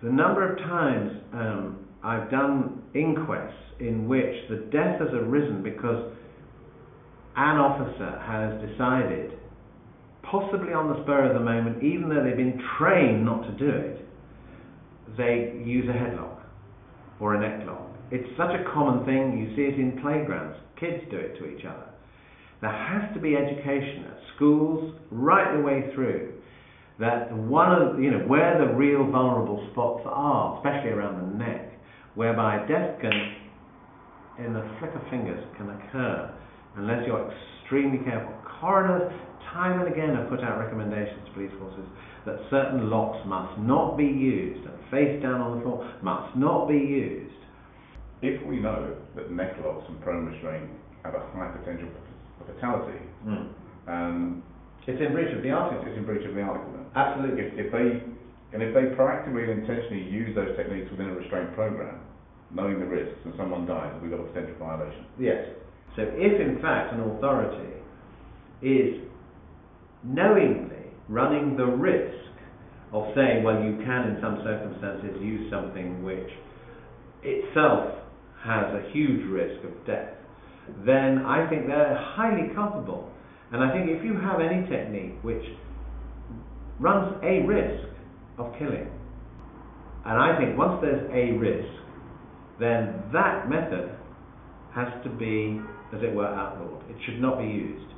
The number of times I've done inquests in which the death has arisen because an officer has decided, possibly on the spur of the moment, even though they've been trained not to do it, they use a headlock or a neck lock. It's such a common thing, you see it in playgrounds. Kids do it to each other. There has to be education at schools right the way through that where the real vulnerable spots are, especially around the neck, whereby death can, in the flick of fingers, can occur unless you're extremely careful. Coroners, time and again, have put out recommendations to police forces that certain locks must not be used, and face down on the floor must not be used. If we know that neck locks and prone restraint have a high potential for fatality, it's in breach of the article. It's in breach of the article then. Absolutely. If they proactively and intentionally use those techniques within a restraint program, knowing the risks, and someone dies, we've got a potential violation. Yes. So if in fact an authority is knowingly running the risk of saying, well, you can in some circumstances use something which itself has a huge risk of death, then I think they're highly culpable. And I think if you have any technique which runs a risk of killing, and I think once there's a risk, then that method has to be, as it were, outlawed. It should not be used.